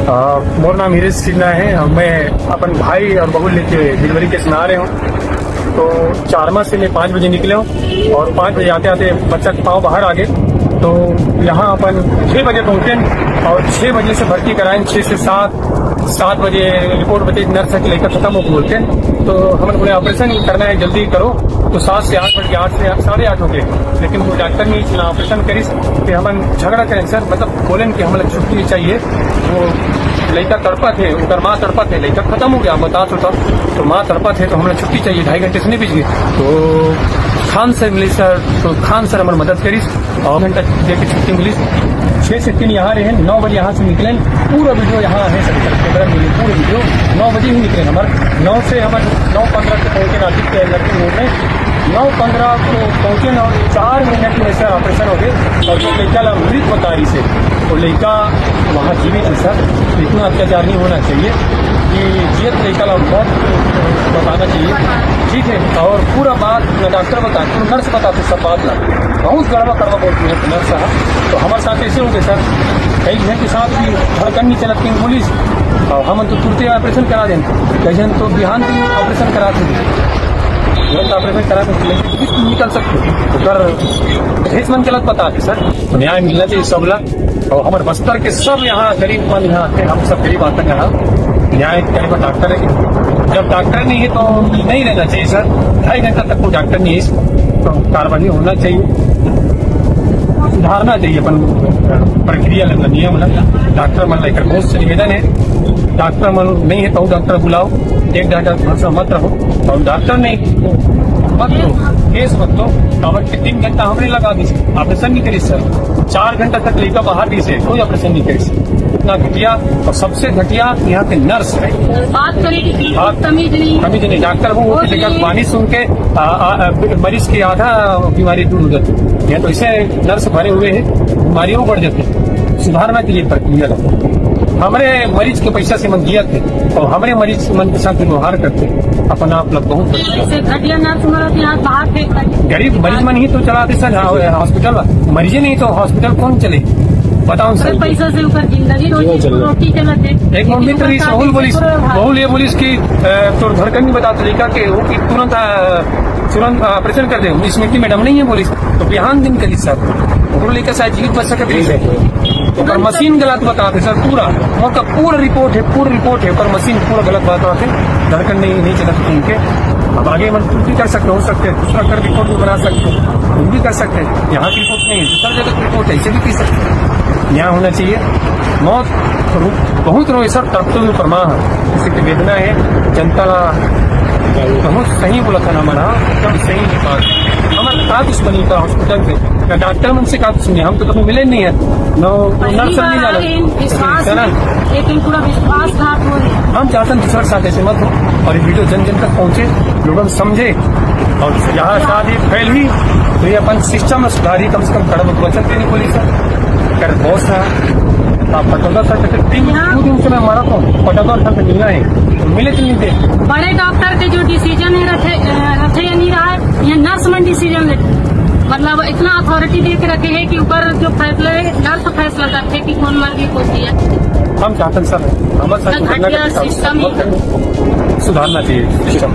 मोर नाम हीरेश सिन्हा है। मैं अपन भाई और बहू लेके डिलीवरी के आ रहे हूँ। तो चारमा से मैं 5 बजे निकले हूँ और 5 बजे आते आते बच्चा के पाँव बाहर आ गए। तो यहाँ अपन 6 बजे पहुँचे और 6 बजे से भर्ती कराएं। 6 से 7 बजे रिपोर्ट बचे नर्स है कि लेकर खत्म हो बोलते हैं। तो हमने बोले ऑपरेशन करना है जल्दी करो। तो 7 से 8 बजे 8 से 8:30 हो गए, लेकिन वो डॉक्टर ने इतना ऑपरेशन करी कि हम झगड़ा करें सर, मतलब बोलें कि हमें छुट्टी चाहिए। वो लड़का तड़पा थे, उधर माँ तड़पा थे, लड़का खत्म हो गया बता तो माँ तड़पा थे, तो हमें छुट्टी चाहिए। 2.5 घंटे से नहीं बीच गए। तो खान सर मिली सर, तो खान सर हमारी मदद करी और घंटा देकर छुट्टी मिली। 6 से 3 यहाँ रहे, 9 बजे यहाँ से निकले। पूरा वीडियो यहाँ है सर, कैमरा मिली पूरी वीडियो 9 बजे ही निकले। हमारे 9 से हमारे 9:15 से पहुँचे नासिक के नर्सिंग होम में। 9:15 को पहुँचे और 4 मिनट में सर ऑपरेशन हो गए। और जो लड़का मृत बता रही से, वो लड़का वहाँ जीवित है सर। इतना अत्याचार नहीं होना चाहिए कि जीवित लड़का बहुत बताना चाहिए, ठीक है। और पूरा बात डॉक्टर बताते, नर्स बताते सब बात ना, बहुत गड़बड़ करवा बोलती है नर्स साहब। तो हमारे साथ ऐसे हो गए सर, कई घर के साथ भी धड़कन नहीं चलती पुलिस, और हम तो तुरंत ऑपरेशन करा दें, कैसे तो बिहान दिन ऑपरेशन कराते ऑपरेशन करा निकल सकते हेसमन गलत बताते सर। तो न्याय मिलना चाहिए सबला। और हमारे बस्तर के सब यहाँ गरीब मन यहाँ आते हैं, हम सब गरीब आते हैं यहाँ। न्याय करने पर डॉक्टर है, जब डॉक्टर नहीं है तो नहीं रहना चाहिए सर। 2.5 घंटा तक कोई डॉक्टर नहीं है तो कार्रवाई होना चाहिए, सुधारना चाहिए अपन प्रक्रिया लगना नियम लगना। डॉक्टर मन लेकर बहुत से निवेदन है, डॉक्टर मन नहीं है तो डॉक्टर बुलाओ, एक डॉक्टर भरोसा मत रहो। और डॉक्टर नहीं मत लो, केस मत लो। कावड़ के 3 घंटा हमने लगा दी, ऑपरेशन नहीं करी सर। 4 घंटा तक लेकर बाहर भी से कोई ऑपरेशन नहीं करी। इतना घटिया, और सबसे घटिया यहाँ के नर्स है। बात करें तमीज नहीं, डॉक्टर वो वाणी सुन के मरीज की आधा बीमारी दूर हो जाती है। तो इसे नर्स भरे हुए हैं, बीमारियों बढ़ जाती है। सुधारना के लिए प्रक्रिया हमारे मरीज के पैसा से मन दिया थे और हमारे मरीज मन के साथ व्यवहार करते अपना आप लोग बहुत घटिया नर्स गरीब मरीज मन ही तो चलाते सर हॉस्पिटल। मरीज नहीं तो हॉस्पिटल कौन चले बताओ सर। पैसा से ऊपर जिंदगी रोटी चलाते। एक मित्र बहुल ये बोलिस की तो धड़कन नहीं बताते लेकर के वो तुरंत ऑपरेशन कर दे। स्मृति मैडम नहीं है बोलिस तो बिहान दिन करी सर, वो लेकर शायद जीवित बच सके। और मशीन गलत बताते सर, पूरा रिपोर्ट है पर मशीन पूरा गलत बताते। धड़कन नहीं चलाते उनके। अब आगे मन भी कर सकते हो सकते दूसरा कर रिपोर्ट भी बना सकते तुम भी कर सकते हैं। यहाँ की रिपोर्ट नहीं है, दूसरा जगह की रिपोर्ट है, इसे भी पी सकते। न्याय होना चाहिए। मौत बहुत रोए सर, तड़पते हुए परमा किसी की वेदना है। जनता बहुत सही बोला था हमारा, एकदम सही बात। हमारे का दुश्मनी का हॉस्पिटल से डॉक्टर उनसे का दुश्मनी, हम तो कभी मिले नहीं है। नर्स नहीं जाना, लेकिन पूरा विश्वासघात हो रहा है। हम चाहते हैं दूसरे साथ ऐसे मत हो और ये वीडियो जन जन तक पहुँचे, लोग समझे। और यहाँ शादी फैल हुई तो ये अपन सिस्टम में सुधारी, कम से कम कड़क वचन देने पुलिस कर बहुत सा पटौदा सर 2 दिन से मैं मारा तो पटौदा सर से मिलना है, मिले तो नहीं थे। बड़े डॉक्टर के जो डिसीजन है रखे या नहीं रहा है, ये नर्स मन डिसीजन ले, मतलब इतना अथॉरिटी दे के रखे है कि ऊपर जो फैसला है नर्स फैसला करते है कि कौन मर्जी होती है। हम चाहते हैं सर हमारे साथ सुधारना चाहिए सिस्टम।